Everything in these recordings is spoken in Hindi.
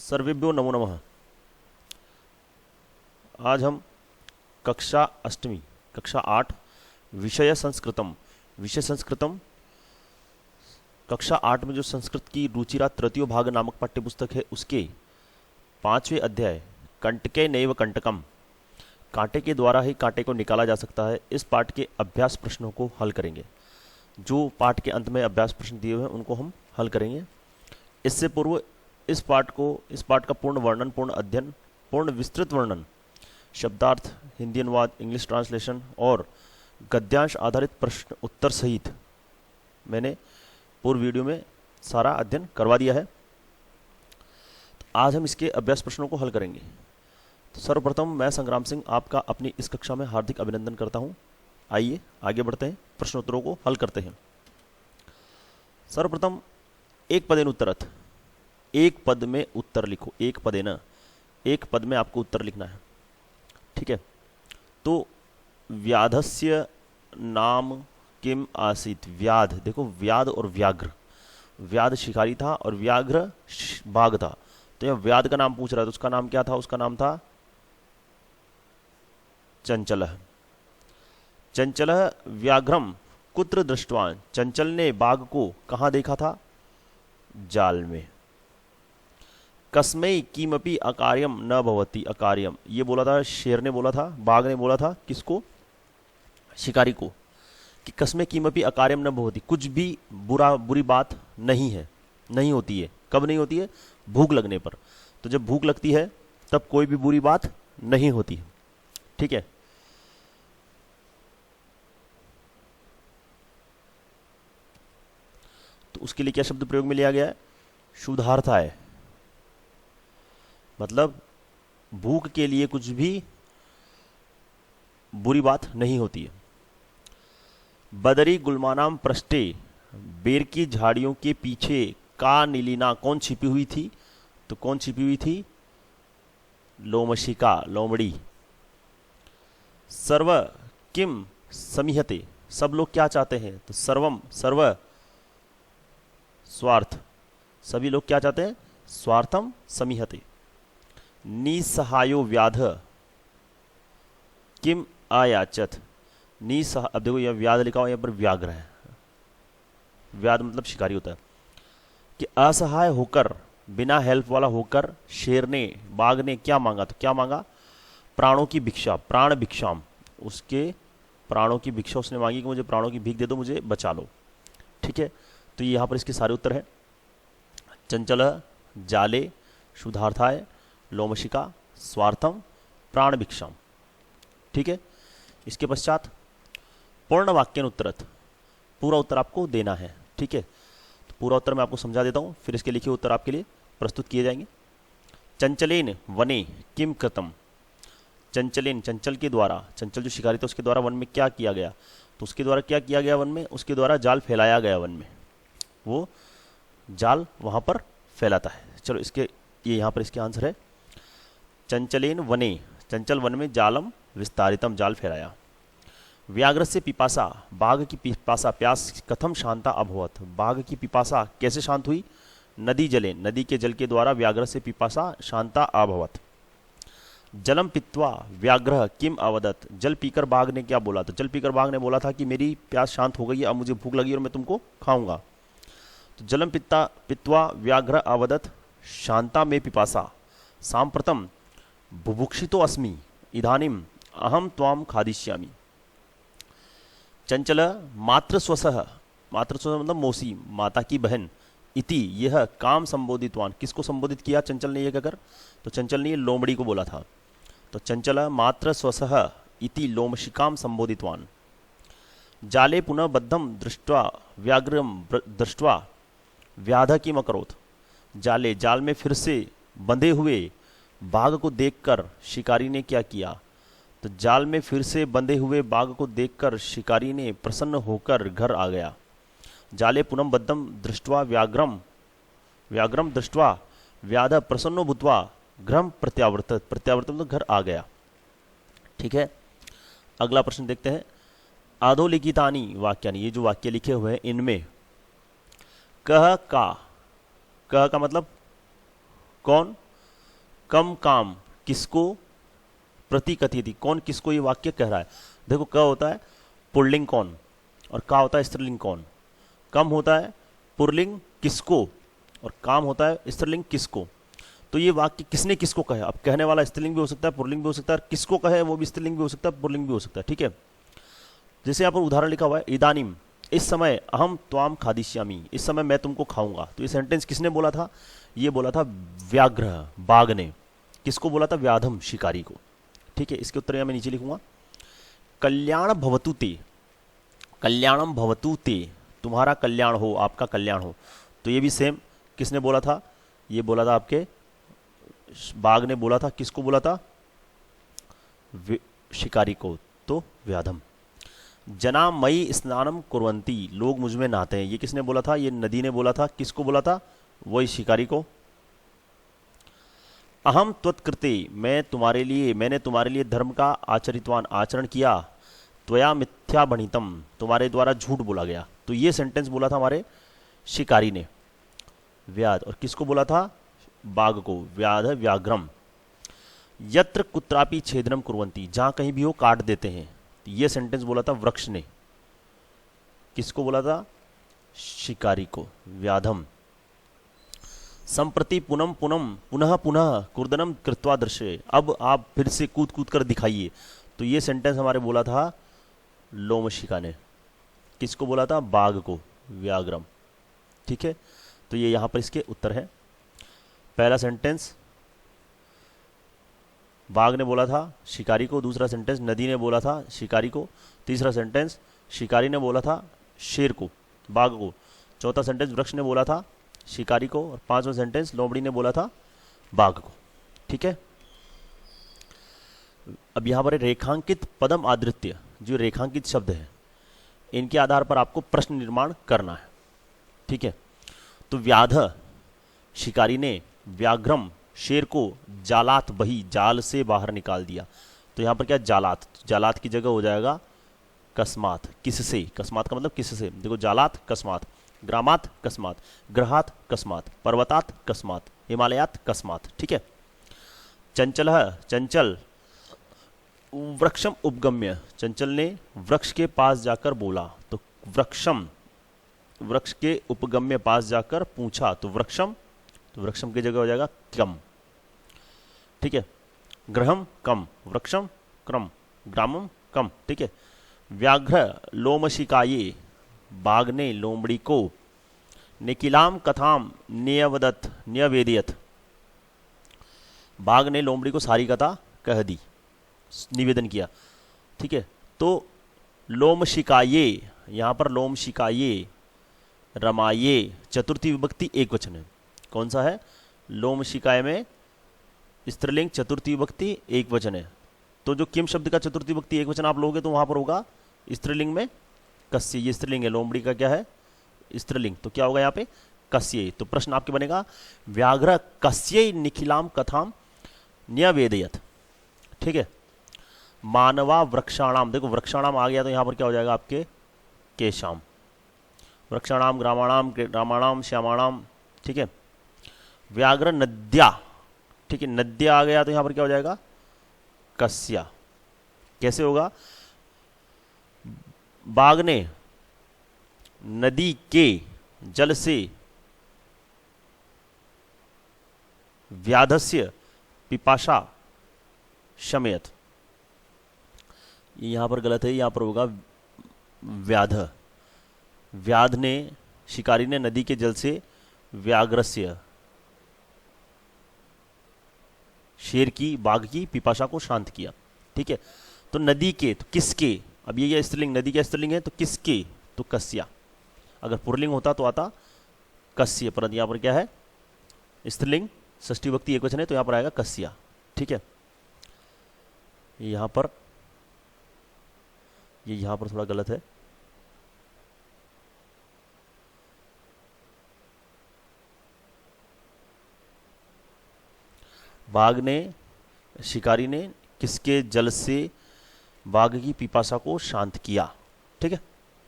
सर्वेभ्यो नमो नमः। आज हम कक्षा अष्टमी कक्षा 8 विषय संस्कृतम कक्षा 8 में जो संस्कृत की रुचिरा तृतीय भाग नामक पाठ्यपुस्तक है उसके 5वें अध्याय कंटके नैव कंटकम, कांटे के द्वारा ही कांटे को निकाला जा सकता है, इस पाठ के अभ्यास प्रश्नों को हल करेंगे। जो पाठ के अंत में अभ्यास प्रश्न दिए हुए हैं उनको हम हल करेंगे। इससे पूर्व इस पाठ का पूर्ण वर्णन, पूर्ण अध्ययन, पूर्ण विस्तृत वर्णन, शब्दार्थ, हिंदी अनुवाद, इंग्लिश ट्रांसलेशन और गद्यांश आधारित प्रश्न उत्तर सहित मैंने पूर्व वीडियो में सारा अध्ययन करवा दिया है। तो आज हम इसके अभ्यास प्रश्नों को हल करेंगे। तो सर्वप्रथम मैं संग्राम सिंह आपका अपनी इस कक्षा में हार्दिक अभिनंदन करता हूं। आइए आगे बढ़ते हैं, प्रश्नोत्तरों को हल करते हैं। सर्वप्रथम एक पदेन उत्तरथ, एक पद में उत्तर लिखो। एक पदेन, एक पद में आपको उत्तर लिखना है, ठीक है। तो व्याधस्य नाम किम आसीत। व्याध, देखो व्याध और व्याघ्र, व्याध शिकारी था और व्याघ्र बाघ था। तो यह व्याध का नाम पूछ रहा है, तो उसका नाम क्या था? उसका नाम था चंचलः। चंचलः व्याघ्रम कुत्र दृष्टवान, चंचल ने बाघ को कहां देखा था? जाल में। कस्मै किमपि अकार्यम न भवति, अकार्यम ये बोला था शेर ने बोला था, बाघ ने बोला था किसको? शिकारी को, कि कस्मै किमपि अकार्यम न भवति, कुछ भी बुरी बात नहीं है, नहीं होती है। कब नहीं होती है? भूख लगने पर। तो जब भूख लगती है तब कोई भी बुरी बात नहीं होती है, ठीक है। तो उसके लिए क्या शब्द प्रयोग में लिया गया है? शुद्धार्थाय, मतलब भूख के लिए कुछ भी बुरी बात नहीं होती है। बदरी गुलमानाम पृष्ठे, बेर की झाड़ियों के पीछे का नीलिना, कौन छिपी हुई थी? तो कौन छिपी हुई थी? लोमशिका, लोमड़ी। सर्व किम समीहते, सब लोग क्या चाहते हैं? तो सर्वम, सर्व स्वार्थ, सभी लोग क्या चाहते हैं? स्वार्थम समीहते। निसहायो व्याध किम आयाचत, अब देखो यह व्याध लिखा हुआ, यहां पर व्याघ्र है। व्याध मतलब शिकारी होता है। कि असहाय होकर, बिना हेल्प वाला होकर शेर ने, बाघ ने क्या मांगा? तो क्या मांगा? प्राणों की भिक्षा, प्राण भिक्षाम, उसके प्राणों की भिक्षा उसने मांगी कि मुझे प्राणों की भीख दे दो, मुझे बचा लो, ठीक है। तो यहां पर इसके सारे उत्तर है। चंचल, जाले, शुद्धार्थाय, लोमशिका, स्वार्थम, प्राण भिक्षाम, ठीक है। इसके पश्चात पूर्ण वाक्यन उत्तरत, पूरा उत्तर आपको देना है, ठीक है। तो पूरा उत्तर मैं आपको समझा देता हूं, फिर इसके लिखे उत्तर आपके लिए प्रस्तुत किए जाएंगे। चंचलेन वने किम कृतम, चंचलेन, चंचल के द्वारा, चंचल जो शिकारी था उसके द्वारा वन में क्या किया गया? तो उसके द्वारा क्या किया गया वन में? उसके द्वारा जाल फैलाया गया वन में, वो जाल वहां पर फैलाता है। चलो इसके, ये यहां पर इसके आंसर है। चंचलेन वने, चंचल वन में जालम विस्तारितम, जाल फैलाया। व्याघ्र से पिपासा, बाघ की पिपासा, प्यास कथम शांता अभवत, बाघ की पिपासा कैसे शांत हुई? नदी जले, नदी के जल के द्वारा व्याघ्र से पिपासा शांता अभवत। जलम पित्वा व्याघ्र किम अवदत, जल पीकर बाघ ने क्या बोला? तो जल पीकर बाघ ने बोला था कि मेरी प्यास शांत हो गई है, अब मुझे भूख लगी और मैं तुमको खाऊंगा। तो जलम पित्वा व्याघ्र अवदत शांता में पिपासा, सांप्रतम बुभुक्षितो अस्मि इदानीम अहम त्वाम खादिष्यामि। चंचल मात्र स्वसह, मात्र स्वसह मतलब मौसी, माता की बहन, इति यह काम संबोधितवान, किसको संबोधित किया चंचल ने? यह कहकर, तो चंचल ने लोमड़ी को बोला था। तो चंचल मात्र स्वसह इति लोमशिकाम संबोधितवान। जाले पुनः बद्धम दृष्ट्वा व्याघ्रम दृष्ट्वा व्याध किम अकरोत्, जाले, जाल में फिर से बंधे हुए बाघ को देखकर शिकारी ने क्या किया? तो जाल में फिर से बंधे हुए बाघ को देखकर शिकारी ने प्रसन्न होकर घर आ गया। जाले पुनः बद्धम दृष्ट्वा व्याघ्रम दृष्ट्वा व्याध प्रसन्नो भूत्वा घ्रम प्रत्यावर्तत, प्रत्यावर्तन तो घर आ गया, ठीक है। अगला प्रश्न देखते हैं। अधोलिखितानि वाक्यानि, ये जो वाक्य लिखे हुए हैं इनमें कह का मतलब कौन? कम काम किसको प्रतिकथयति, कौन किसको ये वाक्य कह रहा है। देखो क होता है पुल्लिंग कौन और का होता है स्त्रीलिंग कौन। कम होता है पुल्लिंग किसको और काम होता है स्त्रीलिंग किसको। तो ये वाक्य किसने किसको कहे, अब कहने वाला स्त्रीलिंग भी हो सकता है पुल्लिंग भी हो सकता है, किसको कहे वो भी स्त्रीलिंग भी हो सकता है पुल्लिंग भी हो सकता है। ठीक है, जैसे यहाँ पर उदाहरण लिखा हुआ है इदानीम, इस समय अहम त्वाम खादिष्यामि, इस समय मैं तुमको खाऊंगा। तो ये सेंटेंस किसने बोला था, ये बोला था व्याघ्र बाघ ने। किसको बोला था, व्याधम शिकारी को। ठीक है, इसके उत्तर मैं नीचे लिखूंगा कल्याण भवतु ते, कल्याणम भवतु ते, तुम्हारा कल्याण हो, आपका कल्याण हो। तो ये भी सेम किसने बोला था, ये बोला था आपके बाघ ने बोला था। किसको बोला था, शिकारी को, तो व्याधम। जना मई स्नानम कुर्वन्ति, लोग मुझ में नहाते हैं, ये किसने बोला था, ये नदी ने बोला था। किसको बोला था, वही शिकारी को। अहम त्वत्कृते, मैं तुम्हारे लिए, मैंने तुम्हारे लिए धर्म का आचरितवान आचरण किया। त्वया मिथ्या भणितम, तुम्हारे द्वारा झूठ बोला गया। तो ये सेंटेंस बोला था हमारे शिकारी ने, व्याध। और किसको बोला था, बाघ को, व्याध व्याघ्रम। यत्र कुत्रापि छेदनम कुर्वन्ति, जहां कहीं भी हो काट देते हैं। ये सेंटेंस बोला था वृक्ष ने। किसको बोला था, शिकारी को, व्याधम। संप्रति पुनम पुनम पुनः पुनः कुर्दनम कृत्वा दृश्य, अब आप फिर से कूद कूद कर दिखाइए। तो ये सेंटेंस हमारे बोला था लोमशिका ने। किसको बोला था, बाघ को, व्याघ्रम। ठीक है, तो ये यहां पर इसके उत्तर है। पहला सेंटेंस बाघ ने बोला था शिकारी को, दूसरा सेंटेंस नदी ने बोला था शिकारी को, तीसरा सेंटेंस शिकारी ने बोला था शेर को, बाघ को, चौथा सेंटेंस वृक्ष ने बोला था शिकारी को, और पांचवा सेंटेंस लोमड़ी ने बोला था बाघ को। ठीक है, अब यहां पर रेखांकित पदम आदृत्य, जो रेखांकित शब्द है, इनके आधार पर आपको प्रश्न निर्माण करना है। ठीक है, तो व्याध शिकारी ने, व्याघ्रम शेर को जालात बही, जाल से बाहर निकाल दिया। तो यहां पर क्या, जालात, जालात की जगह हो जाएगा कस्मात, किससे, कस्मात का मतलब किससे। देखो जालात कस्मात, ग्रामात कस्मात, ग्रहात कस्मात, पर्वतात कस्मात, हिमालयात कस्मात। ठीक है, चंचल, चंचल वृक्षम उपगम्य, चंचल ने वृक्ष के पास जाकर बोला। तो वृक्षम, वृक्ष के उपगम्य पास जाकर पूछा। तो वृक्षम, तो वृक्षम की जगह हो जाएगा कम। ठीक है, ग्रहम कम, वृक्षम क्रम, ग्रामम कम। ठीक है, व्याघ्र लोमशिकाये, बाघ ने लोमड़ी को। निकिलाम कथाम न्यवदत न्यवेदियत, बाघ ने लोमड़ी को सारी कथा कह दी, निवेदन किया। ठीक है, तो लोमशिकाये, यहां पर लोमशिकाये, रमाये, चतुर्थी विभक्ति एक वचन है। कौन सा है, लोमशिकाय में स्त्रीलिंग चतुर्थी विभक्ति एक वचन है। तो जो किम शब्द का चतुर्थी विभक्ति एक वचन आप लोगे तो वहां पर होगा स्त्रीलिंग में कस्य, ये स्त्रीलिंग है, लोमड़ी का क्या है, स्त्रीलिंग। तो क्या होगा यहाँ पे, कस्य। तो प्रश्न आपके बनेगा व्याघ्र कस्य निखिलाम कथाम न्यवेदयत। ठीक है, मानवा वृक्षाणाम, देखो वृक्षाणाम आ गया तो यहां पर क्या हो जाएगा आपके केशाम, वृक्षाणाम ग्रामाणाम रामाणाम श्यामाणाम। ठीक है, व्याघ्र नद्या, ठीक है, नद्या आ गया तो यहां पर क्या हो जाएगा, कस्या। कैसे होगा, बाघ ने नदी के जल से व्याधस्य पिपाशा शमयत, यहां पर गलत है, यहां पर होगा व्याध। व्याध ने, शिकारी ने नदी के जल से व्याघ्रस्य, शेर की, बाघ की पिपाशा को शांत किया। ठीक है, तो नदी के, तो किसके, अब ये स्त्रीलिंग, नदी का स्त्रीलिंग है तो किसके, तो कस्या। अगर पुरलिंग होता तो आता कस्य, परंतु यहां पर क्या है, स्त्रीलिंग षष्ठी विभक्ति एक वचन है तो यहां पर आएगा कस्या। ठीक है, यहां पर, ये यहां पर थोड़ा गलत है, बाघ ने, शिकारी ने किसके जल से बाघ की पिपासा को शांत किया। ठीक है,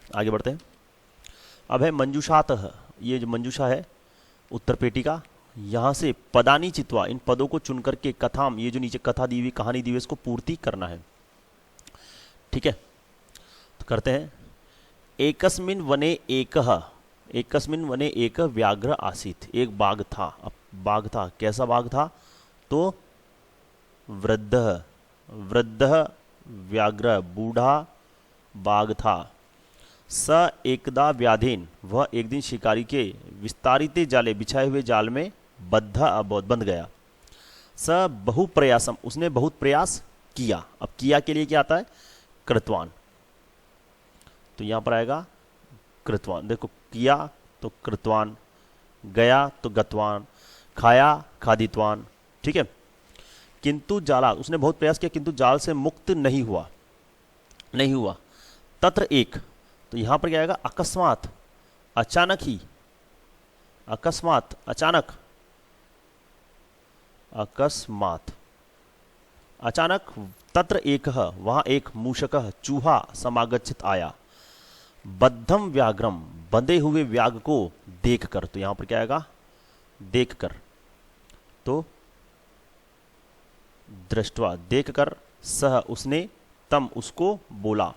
आगे बढ़ते हैं। अब है मंजूषातः, ये जो मंजूषा है उत्तर पेटिका, यहां से पदानी चित्वा, इन पदों को चुन करके कथाम, ये जो नीचे कथा दी हुई, कहानी दी हुई, इसको पूर्ति करना है। ठीक है, तो करते हैं। एकस्मिन वने एक व्याघ्र आसीत, एक बाघ था। अब बाघ था, कैसा बाघ था? तो वृद्ध व्याघ्र, बूढ़ा बाघ था। स एकदा व्याधीन, वह एक दिन शिकारी के विस्तारित जाले, बिछाए हुए जाल में बंध गया। स बहु प्रयासम, उसने बहुत प्रयास किया। अब किया के लिए क्या आता है? कृतवान। तो यहां पर आएगा कृतवान। देखो, किया तो कृतवान, गया तो गतवान, खाया खादितवान। ठीक है। किंतु जाला, उसने बहुत प्रयास किया किंतु जाल से मुक्त नहीं हुआ। तत्र एक, तो यहां पर क्या आएगा? अकस्मात, अचानक ही, अकस्मात, अचानक, अचानक। तत्र एक, वहां एक मूषक, चूहा समागच्छित आया। बद्धम व्याघ्रम, बंधे हुए व्याघ्र को देखकर, तो यहां पर क्या आएगा? देखकर। तो दृष्टवा, देखकर, सह, उसने, तम, उसको बोला,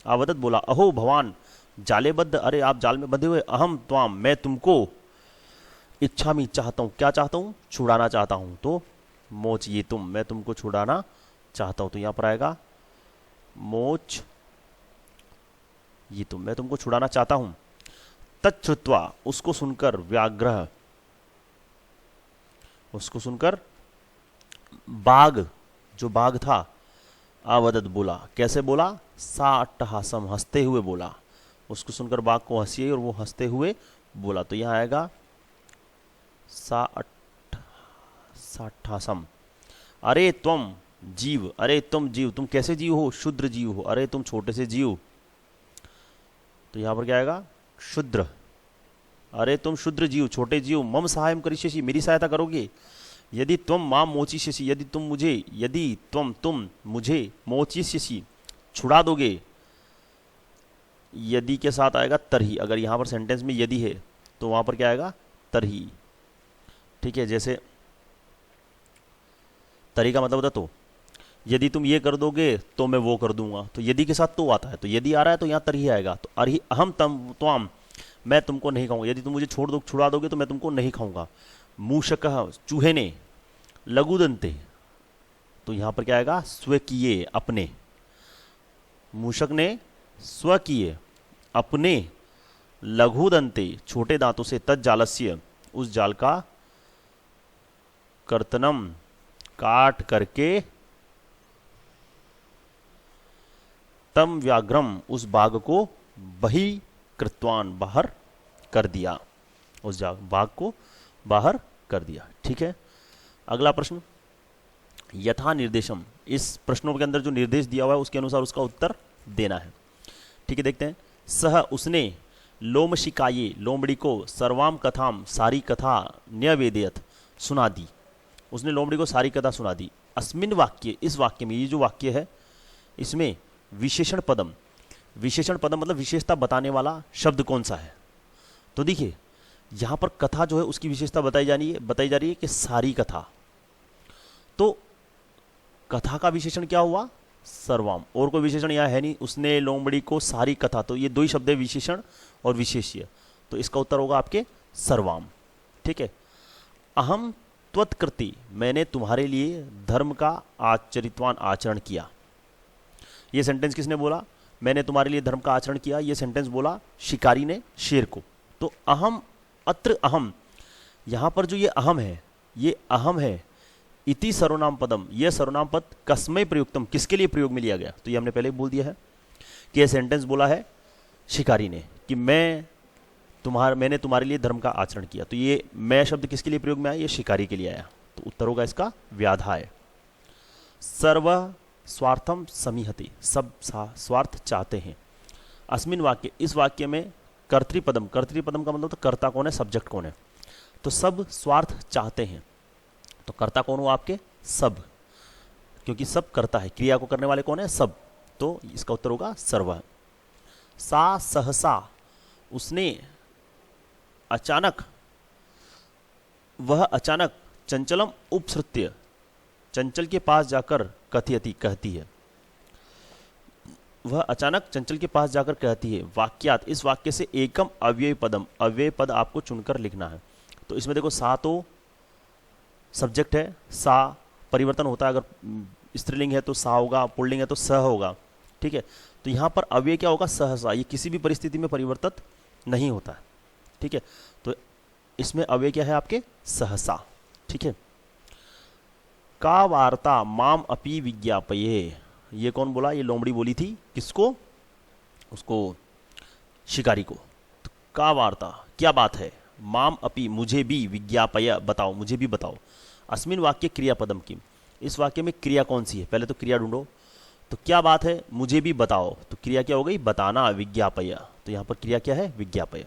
अवदत, बोला, अहो भवान जालेबद्ध, अरे आप जाल में बंधे हुए, अहम त्वाम, मैं तुमको, इच्छा में, चाहता हूं, क्या चाहता हूं? छुड़ाना चाहता हूं। तो मोच ये तुम, मैं तुमको छुड़ाना चाहता हूं। तो यहां पर आएगा मोच ये तुम, मैं तुमको छुड़ाना चाहता हूं। तच्छ्रुत्वा, उसको सुनकर, व्याघ्र, उसको सुनकर बाघ, जो बाघ था, अवदत, बोला, कैसे बोला? सा अट्टहासम, हंसते हुए बोला। उसको सुनकर बाघ को हंसी आई और वो हंसते हुए बोला। तो यहां आएगा सा अट्ठासम। अरे तुम जीव, अरे तुम जीव, तुम कैसे जीव हो? शुद्र जीव हो, अरे तुम छोटे से जीव। तो यहां पर क्या आएगा? शुद्र, अरे तुम शुद्र जीव, छोटे जीव। मम सहायम करिष्यसि, मेरी सहायता करोगे? यदि तुम माम मोचिष्यसि, यदि तुम मुझे मोचिष्यसि, छुड़ा दोगे। यदि के साथ आएगा तरही, अगर यहां पर सेंटेंस में यदि है तो वहां पर क्या आएगा? तरही। ठीक है, जैसे तरी का मतलब होता तो, यदि तुम ये कर दोगे तो मैं वो कर दूंगा। तो यदि के साथ तो आता है, तो यदि आ रहा है तो यहां तरही आएगा। तो अरही अहम तम त्वाम, मैं तुमको नहीं खाऊंगा। यदि तुम मुझे छुड़ा दोगे तो मैं तुमको नहीं खाऊंगा। मूषक, चूहे ने, लघुदंते, तो यहां पर क्या आएगा? स्वकीय, अपने। मूषक ने स्वकीय, अपने, लघुदंते, छोटे दांतों से, तज्जालस्य, उस जाल का, कर्तनम, काट करके, तम व्याघ्रम, उस बाघ को, बही कृत्वान, बाहर कर दिया। उस बाघ को बाहर कर दिया। ठीक है। अगला प्रश्न, यथा निर्देशम, इस प्रश्नों के अंदर जो निर्देश दिया हुआ है उसके अनुसार उसका उत्तर देना है। ठीक है, देखते हैं। सह, उसने, लोमशिकाये, लोमड़ी को, सर्वाम कथाम, सारी कथा, न्यवेदयत, सुना दी। उसने लोमड़ी को सारी कथा सुना दी। अस्मिन वाक्य, इस वाक्य में, ये जो वाक्य है इसमें विशेषण पदम, विशेषण पदम मतलब विशेषता बताने वाला शब्द कौन सा है? तो देखिए यहां पर कथा जो है उसकी विशेषता बताई जा रही है कि सारी कथा। तो कथा का विशेषण क्या हुआ? सर्वाम, और कोई विशेषण यहां है नहीं। उसने लोमड़ी को सारी कथा, तो ये दो ही शब्द है, विशेषण और विशेष्य। तो इसका उत्तर होगा आपके सर्वाम। ठीक है। अहम त्वत्कृति, मैंने तुम्हारे लिए धर्म का आचरितवान आचरण किया। यह सेंटेंस किसने बोला? मैंने तुम्हारे लिए धर्म का आचरण किया। यह सेंटेंस बोला शिकारी ने शेर को। तो अहम, अत्र अहम, यहां पर जो ये अहम है, ये अहम है। इति सर्वनाम पदम, यह सर्वनाम पद कस्मै प्रयुक्तम, किसके लिए प्रयोग में लिया गया? तो ये हमने पहले बोल दिया है कि यह सेंटेंस बोला है शिकारी ने कि मैंने तुम्हारे लिए धर्म का आचरण किया। तो ये मैं शब्द किसके लिए प्रयोग में आया? ये शिकारी के लिए आया। तो उत्तर होगा इसका व्याधाय। सर्व स्वार्थम समीहति, सब स्वार्थ चाहते हैं। अस्मिन वाक्य, इस वाक्य में कर्तृपदम, कर्तृपदम का मतलब तो कर्ता कौन है, सब्जेक्ट कौन है? तो सब स्वार्थ चाहते हैं। तो कर्ता कौन हुआ आपके? सब, क्योंकि सब करता है, क्रिया को करने वाले कौन है? सब। तो इसका उत्तर होगा सर्व। सा सहसा, उसने अचानक, वह अचानक चंचलम उपसृत्य, चंचल के पास जाकर कथयति, कहती है। वह अचानक चंचल के पास जाकर कहती है। वाक्यात, इस वाक्य से एकम अव्यय पदम, अव्यय पद आपको चुनकर लिखना है। तो इसमें देखो सा तो सब्जेक्ट है, सा परिवर्तन होता है, अगर स्त्रीलिंग है तो सा होगा, पुल्लिंग है तो स होगा, ठीक है। तो यहाँ पर अव्यय क्या होगा, सहसा, ये किसी भी परिस्थिति में परिवर्तित नहीं होता है, ठीक है। तो इसमें अव्यय क्या है आपके, सहसा, ठीक है। का वार्ता माम अपि विज्ञापये, ये कौन बोला, ये लोमड़ी बोली थी, किसको, उसको, शिकारी को। तो का वार्ता, क्या बात है, माम अपि, मुझे भी, विज्ञापय, बताओ, मुझे भी बताओ। अस्मिन वाक्य क्रियापदम की, इस वाक्य में क्रिया कौन सी है, पहले तो क्रिया ढूंढो। तो क्या बात है, मुझे भी बताओ, तो क्रिया क्या हो गई, बताना, विज्ञापय। तो यहाँ पर क्रिया क्या है, विज्ञापय।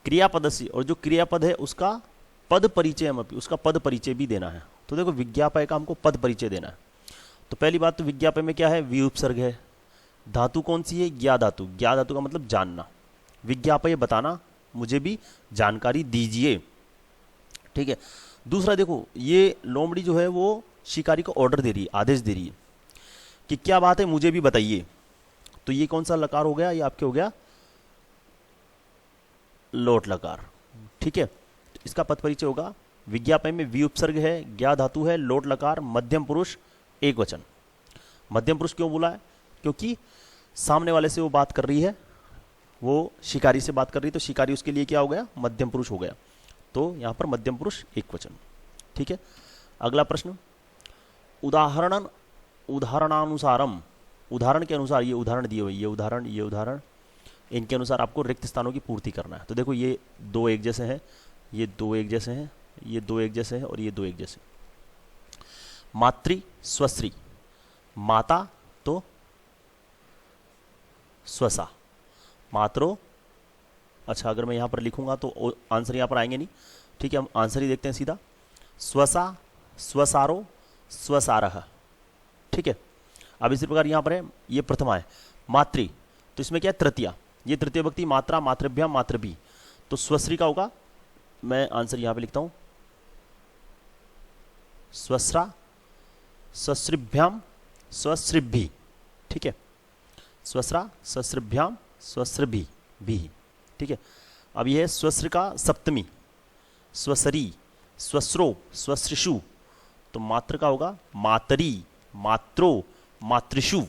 क्रियापद से, और जो क्रियापद है उसका पद परिचय, उसका पद परिचय भी देना है। तो देखो विज्ञापय का हमको पद परिचय देना है। तो पहली बात तो विज्ञापय में क्या है, वी उपसर्ग है। धातु कौन सी है, ज्ञा धातु। ज्ञा धातु का मतलब जानना। विज्ञापय बताना, मुझे भी जानकारी दीजिए, ठीक है। दूसरा देखो, ये लोमड़ी जो है वो शिकारी को ऑर्डर दे रही है, आदेश दे रही है कि क्या बात है, मुझे भी बताइए। तो ये कौन सा लकार हो गया, ये आपके हो गया लोट लकार, ठीक है। तो इसका पद परिचय होगा, विज्ञापय में वी उपसर्ग है, ज्ञा धातु है, लोट लकार, मध्यम पुरुष, एक वचन। मध्यम पुरुष क्यों बोला है, क्योंकि सामने वाले से वो बात कर रही है, वो शिकारी से बात कर रही है, तो शिकारी उसके लिए क्या हो गया, मध्यम पुरुष हो गया। तो यहां पर मध्यम पुरुष एक वचन, ठीक है। अगला प्रश्न, उदाहरणानुसारम, उदाहरण के अनुसार, ये उदाहरण दिए हुए, ये उदाहरण, इनके अनुसार आपको रिक्त स्थानों की पूर्ति करना है। तो देखो ये दो एक जैसे हैं, ये दो एक जैसे हैं, ये दो एक जैसे हैं, और ये दो एक जैसे। मातृ स्वश्री, माता तो स्वसा, मातरो, अच्छा अगर मैं यहाँ पर लिखूंगा तो आंसर यहाँ पर आएंगे नहीं, ठीक है। हम आंसर ही देखते हैं सीधा, स्वसा, स्वसारो, स्वसारह, ठीक है। अब इसी प्रकार यहाँ पर है, ये प्रथमा है, मातृ, तो इसमें क्या है, तृतीया, ये तृतीय व्यक्ति, मात्रा, मातृभ्याम, मातृभी। तो स्वश्री का होगा, मैं आंसर यहाँ पे लिखता हूँ, स्वस्रा, स्वश्रिभ्याम, स्वश्रिभी, ठीक है। स्वस्रा, स्वश्रिभ्याम, स्वश्रिभी, भी, ठीक है। अब यह है स्वस्र का सप्तमी, स्वसरी, स्वस्रो, स्वश्रिषु। तो मात्र का होगा मातरी, मात्रो, मातृषु,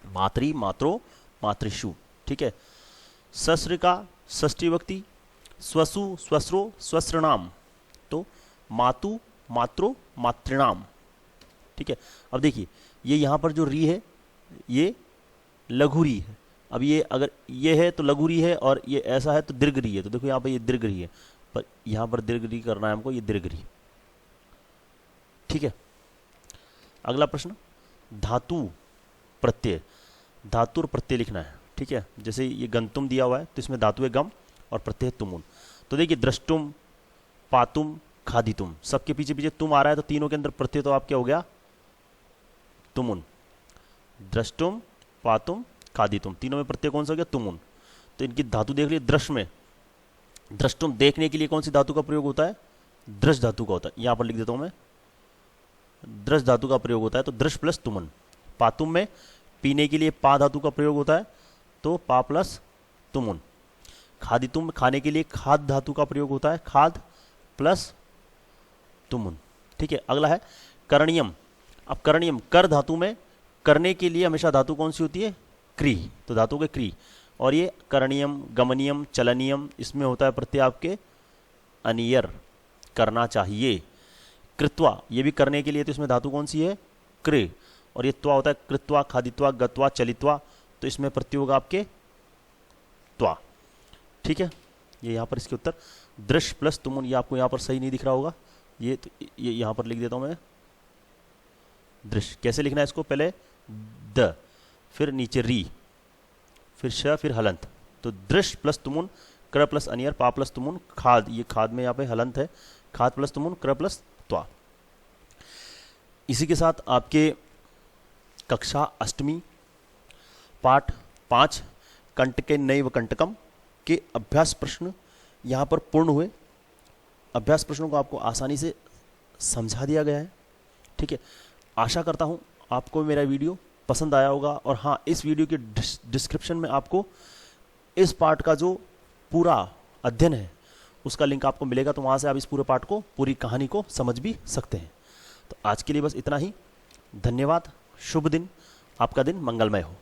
मातरी, मात्रो, मातृषु, ठीक है। सस्र का षष्ठी व्यक्ति, स्वसु, स्वस्रो, स्वस्रणाम। तो मातु, मात्रो, मातृणाम, ठीक है। अब देखिए ये यहाँ पर जो री है ये लघु री है। अब ये अगर ये है तो लघु री है, और ये ऐसा है तो दीर्घ री है। तो देखो यहाँ पर ये दीर्घ री है, पर यहाँ पर दीर्घ री करना है हमको, ये दीर्घ री, ठीक है। अगला प्रश्न, धातु प्रत्यय, धातु और प्रत्यय लिखना है, ठीक है। जैसे ये गंतुम दिया हुआ है तो इसमें धातु है गम और प्रत्यय तुमुन। तो देखिए द्रष्टुम, पातुम, खादितुम, सबके पीछे पीछे तुम आ रहा है, तो तीनों के अंदर प्रत्यय तो आप क्या हो गया, तुमुन। द्रष्टुम, पातुम, खादितुम, तीनों में प्रत्यय कौन सा हो गया, तुमुन। तो इनकी धातु देख लीजिए, दृश्य में, द्रष्टुम देखने के लिए कौन सी धातु का प्रयोग होता है, दृश्य धातु का होता है। यहां पर लिख देता हूं मैं, दृश्य धातु का प्रयोग होता है, तो दृश्य प्लस तुमन। पातुम में पीने के लिए पा धातु का प्रयोग होता है, तो पा प्लस तुमुन। खादितुम खाने के लिए खाद धातु का प्रयोग होता है, खाद प्लस तुमुन, ठीक है। अगला है करणीयम। अब करणीयम, कर धातु में करने के लिए हमेशा धातु कौन सी होती है, क्री, तो धातु के क्री। और ये करणीयम, गमनीयम, चलनीयम, इसमें होता है प्रत्यय आपके अनियर, करना चाहिए। कृत्वा, ये भी करने के लिए, तो इसमें धातु कौन सी है, कृ। और ये त्वा होता है कृत्वा, खादित्वा, गत्वा, चलित्वा, तो इसमें प्रत्यय होगा आपके त्वा, ठीक है। ये यहाँ पर इसके उत्तर दृश्य प्लस तुमुन, ये आपको यहाँ पर सही नहीं दिख रहा होगा, ये तो ये यहाँ पर लिख देता हूँ मैं, दृश्य। कैसे लिखना है इसको, पहले द, फिर नीचे री, फिर श, फिर हलंत। तो दृश्य प्लस तुमुन, क्र प्लस अनियर, पा प्लस तुमुन, खाद, ये खाद में यहाँ पे हलंत है, खाद प्लस तुमुन, क्र प्लस त्वा। इसी के साथ आपके कक्षा अष्टमी पाठ 5 कंटके नैव कंटकम के अभ्यास प्रश्न यहाँ पर पूर्ण हुए। अभ्यास प्रश्नों को आपको आसानी से समझा दिया गया है। ठीक है, आशा करता हूँ आपको मेरा वीडियो पसंद आया होगा। और हाँ, इस वीडियो के डिस्क्रिप्शन में आपको इस पार्ट का जो पूरा अध्ययन है उसका लिंक आपको मिलेगा, तो वहाँ से आप इस पूरे पार्ट को, पूरी कहानी को समझ भी सकते हैं। तो आज के लिए बस इतना ही। धन्यवाद। शुभ दिन, आपका दिन मंगलमय हो।